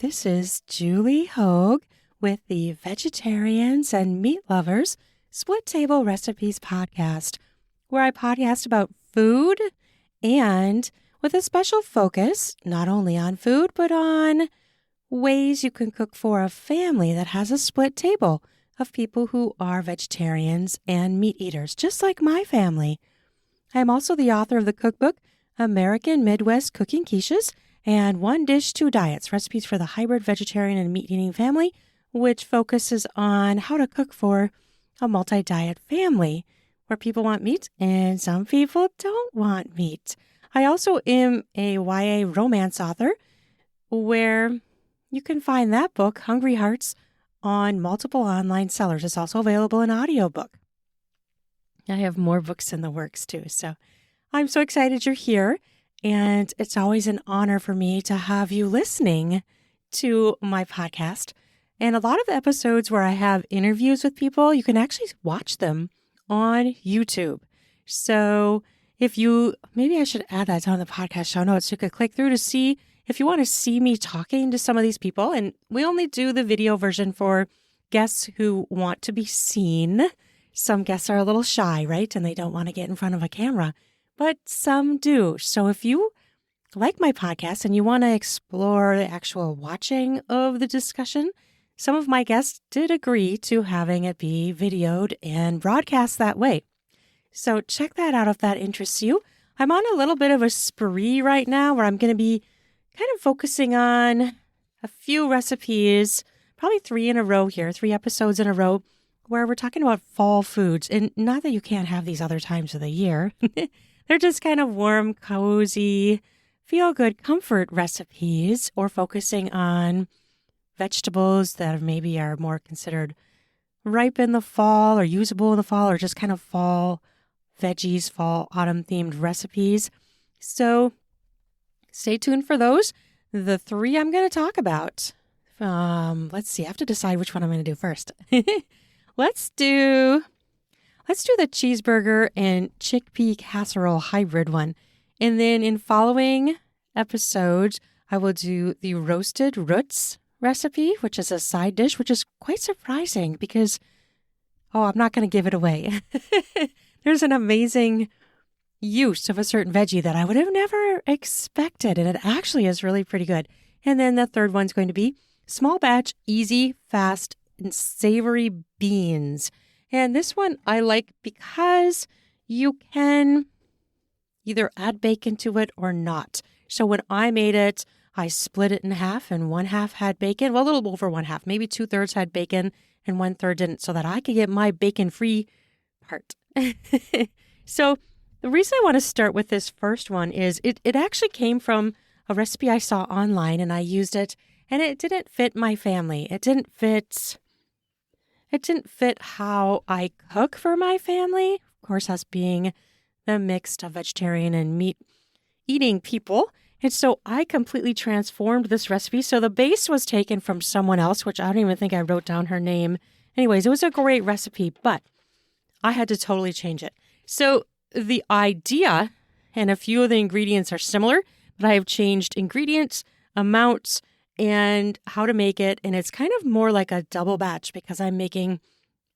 This is Julie Hogue with the Vegetarians and Meat Lovers Split Table Recipes podcast, where I podcast about food and with a special focus not only on food, but on ways you can cook for a family that has a split table of people who are vegetarians and meat eaters, just like my family. I am also the author of the cookbook, American Midwest Cooking Quiches, and One Dish, Two Diets, Recipes for the Hybrid Vegetarian and Meat-Eating Family, which focuses on how to cook for a multi-diet family where people want meat and some people don't want meat. I also am a YA romance author where you can find that book, Hungry Hearts, on multiple online sellers. It's also available in audiobook. I have more books in the works too, so I'm so excited you're here. And it's always an honor for me to have you listening to my podcast. And a lot of the episodes where I have interviews with people, you can actually watch them on YouTube. So maybe I should add that on the podcast show notes. You could click through to see if you want to see me talking to some of these people. And we only do the video version for guests who want to be seen. Some guests are a little shy, right? And they don't want to get in front of a camera. But some do. So if you like my podcast and you want to explore the actual watching of the discussion, some of my guests did agree to having it be videoed and broadcast that way. So check that out if that interests you. I'm on a little bit of a spree right now where I'm going to be kind of focusing on a few recipes, probably 3 episodes in a row, where we're talking about fall foods. And not that you can't have these other times of the year. They're just kind of warm, cozy, feel-good comfort recipes, or focusing on vegetables that maybe are more considered ripe in the fall or usable in the fall, or just kind of fall veggies, fall autumn-themed recipes. So stay tuned for those. The 3 I'm going to talk about. Let's see. I have to decide which one I'm going to do first. Let's do the cheeseburger and chickpea casserole hybrid one. And then in following episodes, I will do the roasted roots recipe, which is a side dish, which is quite surprising because, I'm not going to give it away. There's an amazing use of a certain veggie that I would have never expected, and it actually is really pretty good. And then the third one's going to be small batch, easy, fast, and savory beans. And this one I like because you can either add bacon to it or not. So when I made it, I split it in half, and one half had bacon. Well, a little over one half. Maybe 2/3 had bacon and 1/3 didn't, so that I could get my bacon-free part. So the reason I want to start with this first one is it actually came from a recipe I saw online, and I used it, and it didn't fit my family. It didn't fit how I cook for my family. Of course, us being the mixed of vegetarian and meat eating people. And so I completely transformed this recipe. So the base was taken from someone else, which I don't even think I wrote down her name. Anyways, it was a great recipe, but I had to totally change it. So the idea and a few of the ingredients are similar, but I have changed ingredients, amounts, and how to make it. And it's kind of more like a double batch because I'm making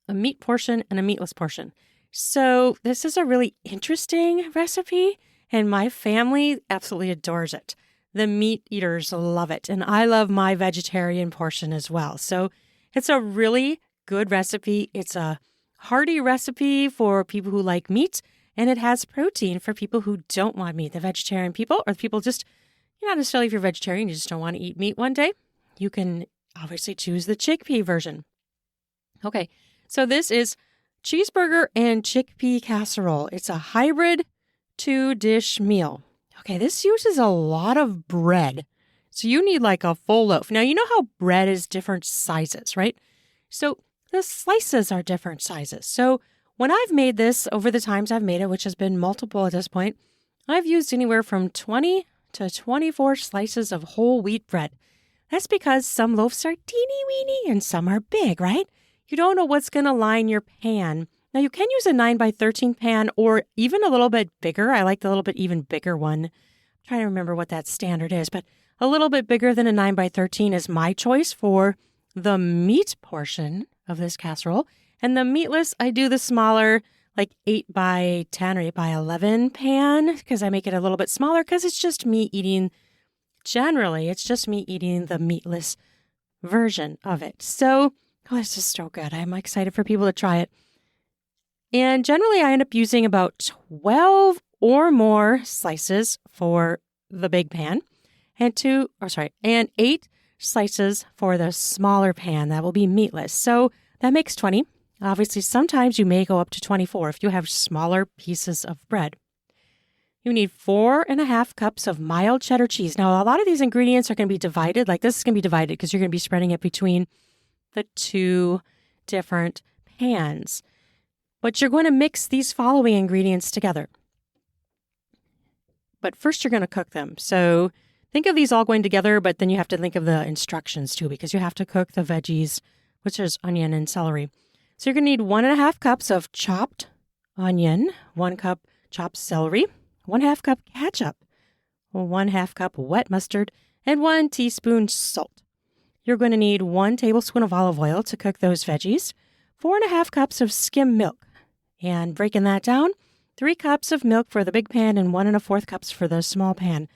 a meat portion and a meatless portion. So this is a really interesting recipe, and my family absolutely adores it. The meat eaters love it, and I love my vegetarian portion as well. So it's a really good recipe. It's a hearty recipe for people who like meat, and it has protein for people who don't want meat, the vegetarian people, or people just, not necessarily if you're vegetarian, you just don't want to eat meat one day. You can obviously choose the chickpea version. Okay, so this is cheeseburger and chickpea casserole. It's a hybrid 2-dish meal. Okay, this uses a lot of bread. So you need like a full loaf. Now, you know how bread is different sizes, right? So the slices are different sizes. So when I've made this, over the times I've made it, which has been multiple at this point, I've used anywhere from 20 to 24 slices of whole wheat bread. That's because some loaves are teeny weeny and some are big, right? You don't know what's going to line your pan. Now, you can use a 9x13 pan or even a little bit bigger. I like the little bit even bigger one. I'm trying to remember what that standard is, but A little bit bigger than a 9x13 is my choice for the meat portion of this casserole. And the meatless, I do the smaller, like 8x10 or 8x11 pan, because I make it a little bit smaller because it's just me eating, generally, it's just me eating the meatless version of it. So, oh, it's just so good. I'm excited for people to try it. And generally, I end up using about 12 or more slices for the big pan and 8 slices for the smaller pan that will be meatless. So that makes 20. Obviously, sometimes you may go up to 24 if you have smaller pieces of bread. You need 4.5 cups of mild cheddar cheese. Now, a lot of these ingredients are going to be divided. Like this is going to be divided because you're going to be spreading it between the 2 different pans. But you're going to mix these following ingredients together. But first, you're going to cook them. So think of these all going together, but then you have to think of the instructions too, because you have to cook the veggies, which is onion and celery. So you're going to need 1.5 cups of chopped onion, 1 cup chopped celery, 1/2 cup ketchup, 1/2 cup wet mustard, and 1 teaspoon salt. You're going to need 1 tablespoon of olive oil to cook those veggies, 4.5 cups of skim milk. And breaking that down, 3 cups of milk for the big pan and 1 1/4 cups for the small pan.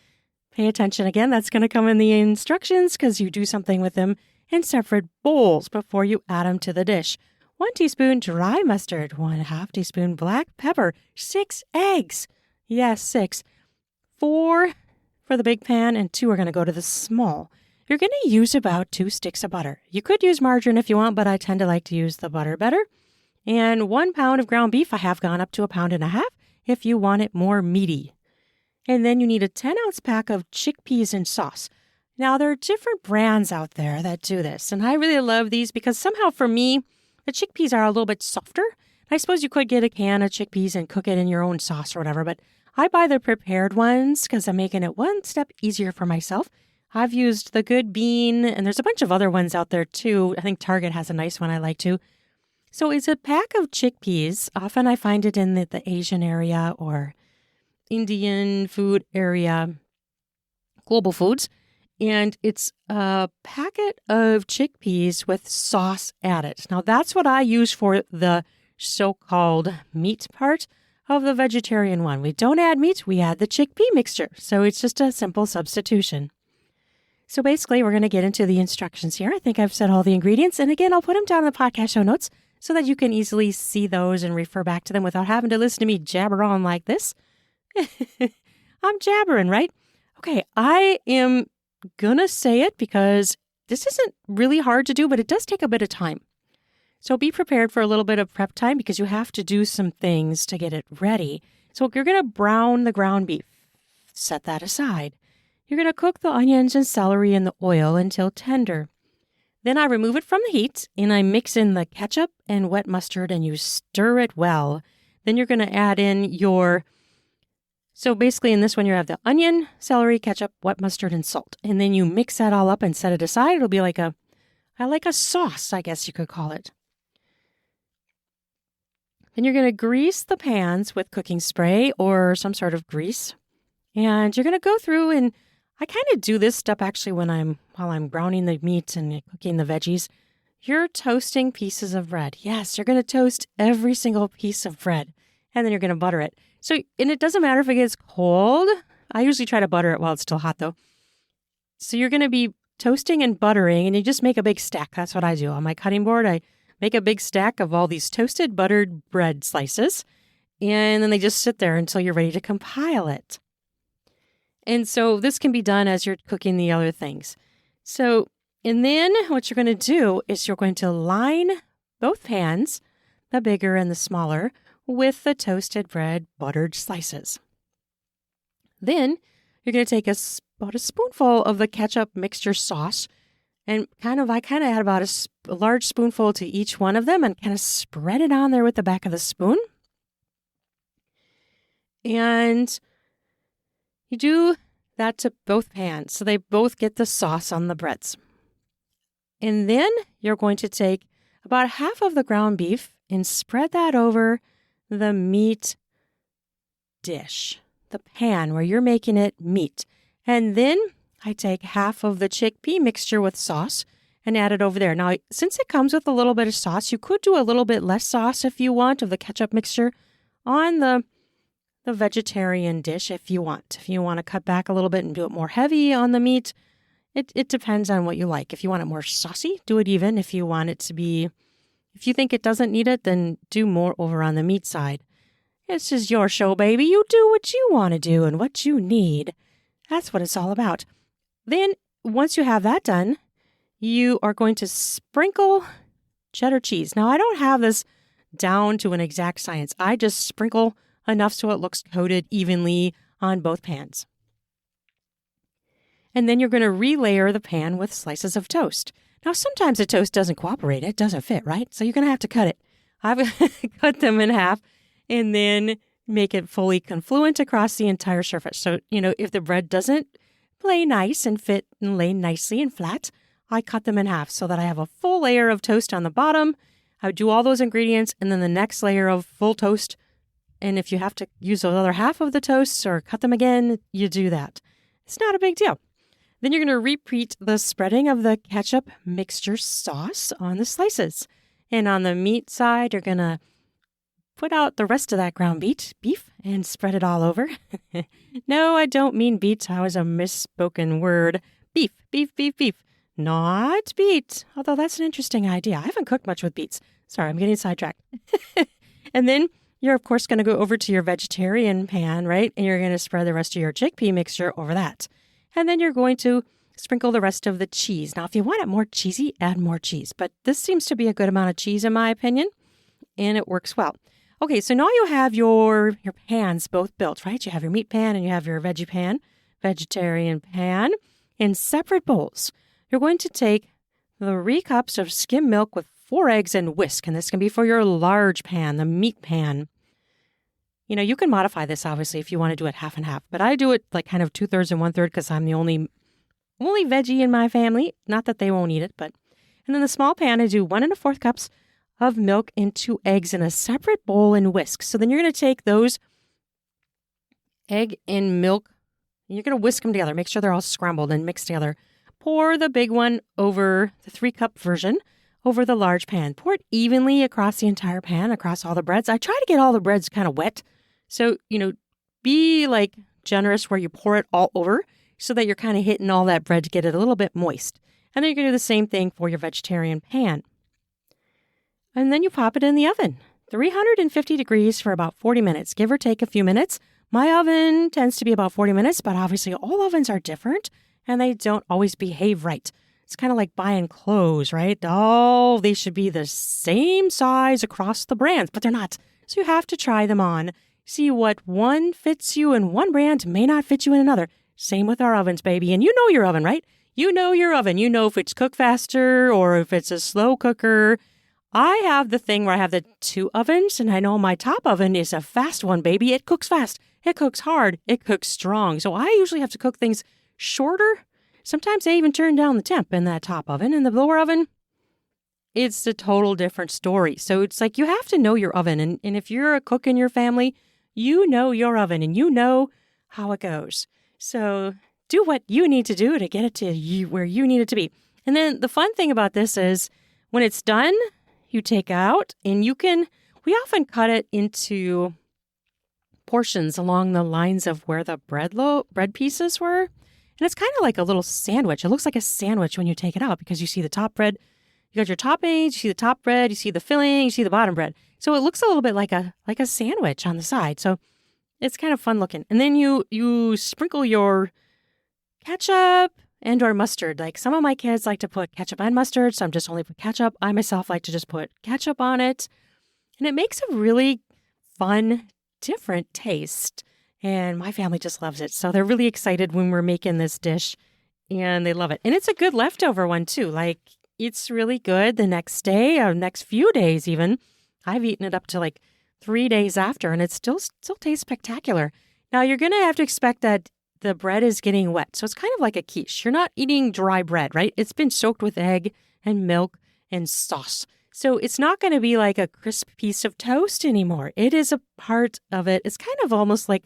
Pay attention again, that's going to come in the instructions because you do something with them in separate bowls before you add them to the dish. 1 teaspoon dry mustard, 1/2 teaspoon black pepper, 6 eggs. Yes, 6. 4 for the big pan and 2 are going to go to the small. You're going to use about 2 sticks of butter. You could use margarine if you want, but I tend to like to use the butter better. And 1 pound of ground beef. I have gone up to 1.5 pounds if you want it more meaty. And then you need a 10-ounce pack of chickpeas and sauce. Now, there are different brands out there that do this, and I really love these because somehow for me, the chickpeas are a little bit softer. I suppose you could get a can of chickpeas and cook it in your own sauce or whatever, but I buy the prepared ones because I'm making it one step easier for myself. I've used the Good Bean, and there's a bunch of other ones out there too. I think Target has a nice one I like too. So it's a pack of chickpeas. Often I find it in the Asian area or Indian food area, global foods. And it's a packet of chickpeas with sauce added. Now, that's what I use for the so-called meat part of the vegetarian one. We don't add meat, we add the chickpea mixture. So it's just a simple substitution. So basically, we're going to get into the instructions here. I think I've said all the ingredients. And again, I'll put them down in the podcast show notes so that you can easily see those and refer back to them without having to listen to me jabber on like this. I'm jabbering, right? Okay, I am gonna say it because this isn't really hard to do, but it does take a bit of time. So be prepared for a little bit of prep time because you have to do some things to get it ready. So you're going to brown the ground beef. Set that aside. You're going to cook the onions and celery in the oil until tender. Then I remove it from the heat and I mix in the ketchup and wet mustard and you stir it well. Then you're going to add in so basically in this one you have the onion, celery, ketchup, wet mustard, and salt. And then you mix that all up and set it aside. It'll be like a sauce, I guess you could call it. Then you're going to grease the pans with cooking spray or some sort of grease. And you're going to go through and I kind of do this step actually while I'm browning the meat and cooking the veggies. You're toasting pieces of bread. Yes, you're going to toast every single piece of bread. And then you're going to butter it. And it doesn't matter if it gets cold. I usually try to butter it while it's still hot though. So you're going to be toasting and buttering and you just make a big stack. That's what I do. On my cutting board, I make a big stack of all these toasted buttered bread slices. And then they just sit there until you're ready to compile it. And so this can be done as you're cooking the other things. And then what you're going to do is you're going to line both pans, the bigger and the smaller, with the toasted bread buttered slices. Then you're going to take about a spoonful of the ketchup mixture sauce and I add about a large spoonful to each one of them and kind of spread it on there with the back of the spoon. And you do that to both pans so they both get the sauce on the breads. And then you're going to take about half of the ground beef and spread that over the meat dish, the pan where you're making it meat. And then I take half of the chickpea mixture with sauce and add it over there. Now, since it comes with a little bit of sauce, you could do a little bit less sauce if you want of the ketchup mixture on the vegetarian dish if you want. If you want to cut back a little bit and do it more heavy on the meat, it depends on what you like. If you want it more saucy, do it even. If you want it to be, if you think it doesn't need it, then do more over on the meat side. This is your show, baby. You do what you want to do and what you need. That's what it's all about. Then, once you have that done, you are going to sprinkle cheddar cheese. Now, I don't have this down to an exact science. I just sprinkle enough so it looks coated evenly on both pans. And then you're going to relayer the pan with slices of toast. Now, sometimes the toast doesn't cooperate. It doesn't fit, right? So you're going to have to cut it. I've cut them in half and then make it fully confluent across the entire surface. So, if the bread doesn't lay nice and fit and lay nicely and flat, I cut them in half so that I have a full layer of toast on the bottom. I would do all those ingredients and then the next layer of full toast. And if you have to use the other half of the toast or cut them again, you do that. It's not a big deal. Then you're going to repeat the spreading of the ketchup mixture sauce on the slices. And on the meat side, you're going to put out the rest of that ground beef, and spread it all over. No, I don't mean beet. That was a misspoken word. Beef. Not beet. Although that's an interesting idea. I haven't cooked much with beets. Sorry, I'm getting sidetracked. And then you're, of course, going to go over to your vegetarian pan, right? And you're going to spread the rest of your chickpea mixture over that. And then you're going to sprinkle the rest of the cheese. Now, if you want it more cheesy, add more cheese. But this seems to be a good amount of cheese, in my opinion, and it works well. Okay, so now you have your pans both built, right? You have your meat pan and you have your veggie pan, vegetarian pan, in separate bowls. You're going to take 3 cups of skim milk with 4 eggs and whisk, and this can be for your large pan, the meat pan. You can modify this, obviously, if you want to do it half and half, but I do it like kind of 2/3 and 1/3 because I'm the only veggie in my family. Not that they won't eat it, but... And then the small pan, I do 1 1/4 cups of milk and 2 eggs in a separate bowl and whisk. So then you're going to take those egg and milk, and you're going to whisk them together. Make sure they're all scrambled and mixed together. Pour the big one over the 3-cup version over the large pan. Pour it evenly across the entire pan, across all the breads. I try to get all the breads kind of wet. So, be like generous where you pour it all over so that you're kind of hitting all that bread to get it a little bit moist. And then you're going to do the same thing for your vegetarian pan. And then you pop it in the oven, 350 degrees for about 40 minutes, give or take a few minutes. My oven tends to be about 40 minutes, but obviously all ovens are different and they don't always behave right. It's kind of like buying clothes, right? Oh, they should be the same size across the brands, but they're not. So you have to try them on. See what one fits you in one brand may not fit you in another. Same with our ovens, baby. And you know your oven, right? You know your oven. You know if it's cooked faster or if it's a slow cooker. I have the thing where I have the 2 ovens, and I know my top oven is a fast one, baby. It cooks fast. It cooks hard. It cooks strong. So I usually have to cook things shorter. Sometimes I even turn down the temp in that top oven. In the lower oven, it's a total different story. So it's like you have to know your oven. And if you're a cook in your family, you know your oven and you know how it goes. So do what you need to do to get it to you where you need it to be. And then the fun thing about this is when it's done, you take out and we often cut it into portions along the lines of where the bread pieces were. And it's kind of like a little sandwich. It looks like a sandwich when you take it out because you see the top bread. You got your toppings, you see the top bread, you see the filling, you see the bottom bread. So it looks a little bit like a sandwich on the side. So it's kind of fun looking. And then you sprinkle your ketchup and or mustard. Like some of my kids like to put ketchup and mustard. Some just only put ketchup. I myself like to just put ketchup on it. And it makes a really fun, different taste. And my family just loves it. So they're really excited when we're making this dish and they love it. And it's a good leftover one too. Like it's really good the next day or next few days even. I've eaten it up to like 3 days after and it still tastes spectacular. Now you're going to have to expect that the bread is getting wet. So it's kind of like a quiche. You're not eating dry bread, right? It's been soaked with egg and milk and sauce. So it's not going to be like a crisp piece of toast anymore. It is a part of it. It's kind of almost like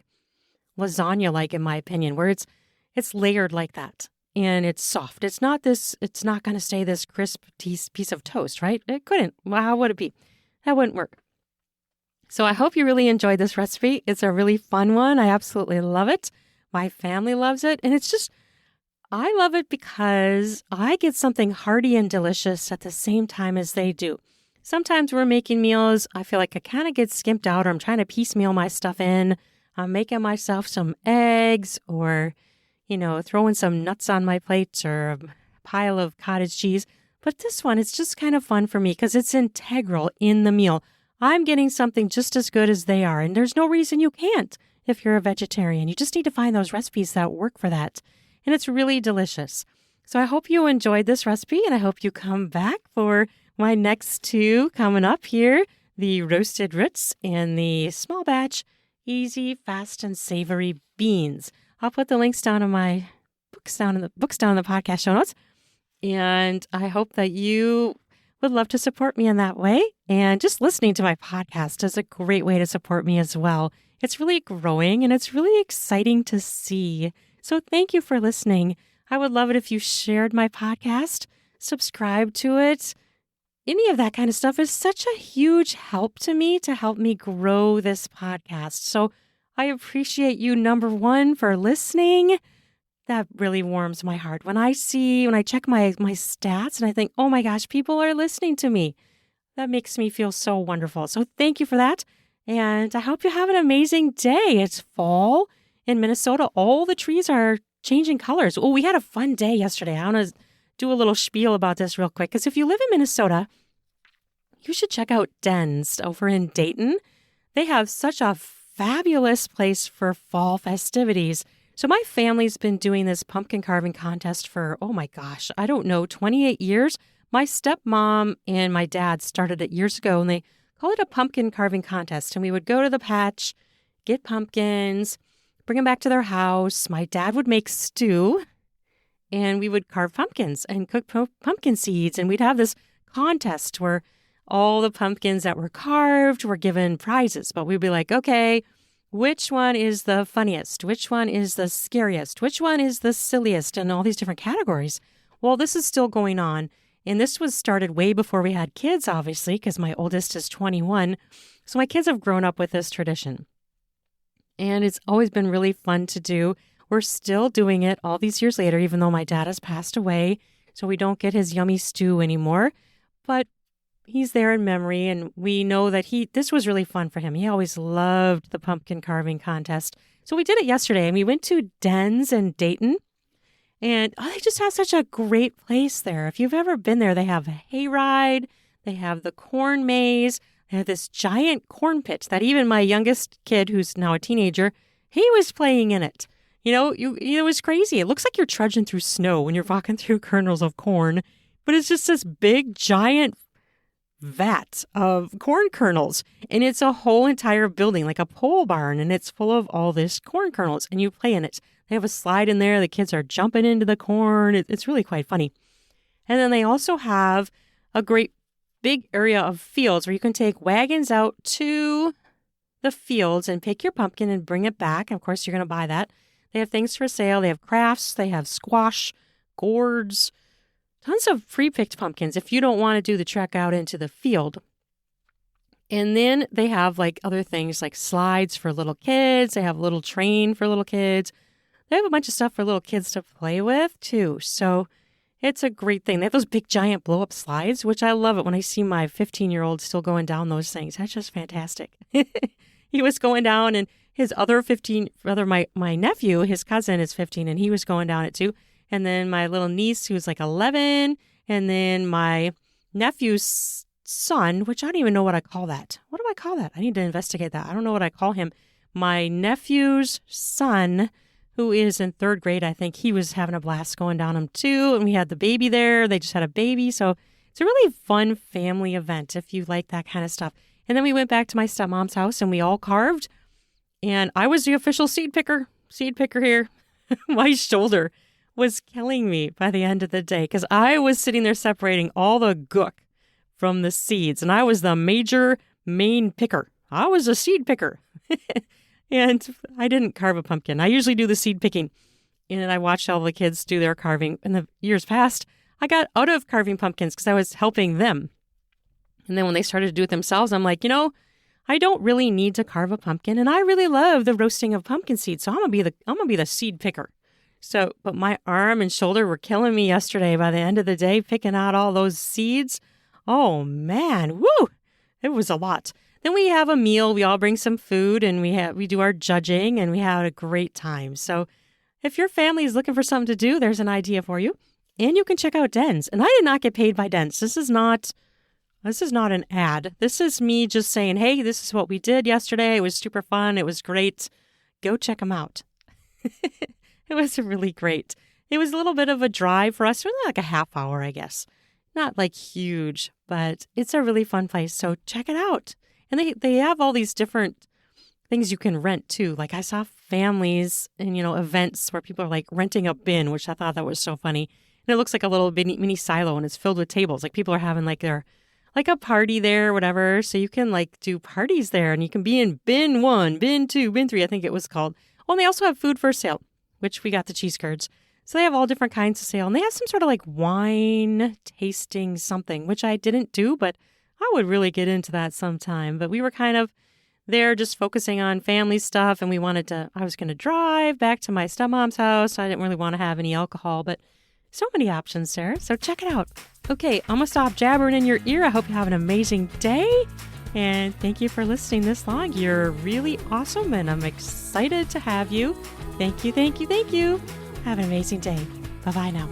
lasagna-like in my opinion, where it's layered like that. and it's soft. It's not going to stay this crisp piece of toast, right? It couldn't. Well, how would it be? That wouldn't work. So I hope you really enjoyed this recipe. It's a really fun one. I absolutely love it. My family loves it. And I love it because I get something hearty and delicious at the same time as they do. Sometimes we're making meals, I feel like I kind of get skimped out, or I'm trying to piecemeal my stuff in. I'm making myself some eggs, or, throwing some nuts on my plate, or a pile of cottage cheese. But this one, it's just kind of fun for me because it's integral in the meal. I'm getting something just as good as they are, and there's no reason you can't if you're a vegetarian. You just need to find those recipes that work for that. And it's really delicious. So I hope you enjoyed this recipe, and I hope you come back for my next two coming up here, the roasted roots and the small batch, easy, fast, and savory beans. I'll put the links down in my books down in the podcast show notes. And I hope that you would love to support me in that way. And just listening to my podcast is a great way to support me as well. It's really growing and it's really exciting to see. So thank you for listening. I would love it if you shared my podcast, subscribe to it. Any of that kind of stuff is such a huge help to me to help me grow this podcast. So I appreciate you, number one, for listening. That really warms my heart. When I check my stats and I think, oh my gosh, people are listening to me. That makes me feel so wonderful. So thank you for that. And I hope you have an amazing day. It's fall in Minnesota. All the trees are changing colors. Oh, we had a fun day yesterday. I want to do a little spiel about this real quick, because if you live in Minnesota, you should check out Den's over in Dayton. They have such a fabulous place for fall festivities. So my family's been doing this pumpkin carving contest for, oh my gosh, I don't know, 28 years. My stepmom and my dad started it years ago, and they call it a pumpkin carving contest. And we would go to the patch, get pumpkins, bring them back to their house. My dad would make stew, and we would carve pumpkins and cook pumpkin seeds. And we'd have this contest where all the pumpkins that were carved were given prizes. But we'd be like, okay, which one is the funniest? Which one is the scariest? Which one is the silliest? And all these different categories. Well, this is still going on. And this was started way before we had kids, obviously, because my oldest is 21. So my kids have grown up with this tradition. And it's always been really fun to do. We're still doing it all these years later, even though my dad has passed away. So we don't get his yummy stew anymore. But he's there in memory, and we know that this was really fun for him. He always loved the pumpkin carving contest. So we did it yesterday, and we went to Den's in Dayton. And they just have such a great place there. If you've ever been there, they have a hayride, they have the corn maze, they have this giant corn pit that even my youngest kid, who's now a teenager, he was playing in it. It was crazy. It looks like you're trudging through snow when you're walking through kernels of corn, but it's just this big, giant vat of corn kernels. And it's a whole entire building, like a pole barn, and it's full of all this corn kernels, and you play in it. They have a slide in there. The kids are jumping into the corn. It's really quite funny. And then they also have a great big area of fields where you can take wagons out to the fields and pick your pumpkin and bring it back. And of course, you're going to buy that. They have things for sale. They have crafts. They have squash, gourds, tons of pre-picked pumpkins if you don't want to do the trek out into the field. And then they have like other things like slides for little kids. They have a little train for little kids. They have a bunch of stuff for little kids to play with too. So it's a great thing. They have those big giant blow-up slides, which I love it when I see my 15-year-old still going down those things. That's just fantastic. He was going down, and his my nephew, his cousin is 15, and he was going down it too. And then my little niece, who's like 11, and then my nephew's son, which I don't even know what I call that. What do I call that? I need to investigate that. I don't know what I call him. My nephew's son, who is in third grade, I think he was having a blast going down them too. And we had the baby there. They just had a baby. So it's a really fun family event if you like that kind of stuff. And then we went back to my stepmom's house and we all carved. And I was the official seed picker here. My shoulder was killing me by the end of the day because I was sitting there separating all the gook from the seeds. And I was the main picker. I was a seed picker. And I didn't carve a pumpkin. I usually do the seed picking. And I watched all the kids do their carving. In the years past, I got out of carving pumpkins because I was helping them. And then when they started to do it themselves, I'm like, I don't really need to carve a pumpkin, and I really love the roasting of pumpkin seeds. So I'm gonna be the seed picker. So, but my arm and shoulder were killing me yesterday by the end of the day, picking out all those seeds. Oh man, woo! It was a lot. Then we have a meal. We all bring some food, and we do our judging, and we had a great time. So if your family is looking for something to do, there's an idea for you. And you can check out Dens. And I did not get paid by Dens. This is not an ad. This is me just saying, hey, this is what we did yesterday. It was super fun. It was great. Go check them out. It was really great. It was a little bit of a drive for us, really like a half hour, I guess. Not like huge, but it's a really fun place. So check it out. And they have all these different things you can rent too. Like I saw families and, events where people are like renting a bin, which I thought that was so funny. And it looks like a little mini silo, and it's filled with tables. Like people are having like a party there or whatever. So you can like do parties there, and you can be in bin 1, bin 2, bin 3, I think it was called. Oh, and they also have food for sale, which we got the cheese curds. So they have all different kinds of sale. And they have some sort of like wine tasting something, which I didn't do, but I would really get into that sometime. But we were kind of there just focusing on family stuff. And I was going to drive back to my stepmom's house. I didn't really want to have any alcohol, but so many options there. So check it out. Okay, I'm going to stop jabbering in your ear. I hope you have an amazing day. And thank you for listening this long. You're really awesome, and I'm excited to have you. Thank you, thank you, thank you. Have an amazing day. Bye-bye now.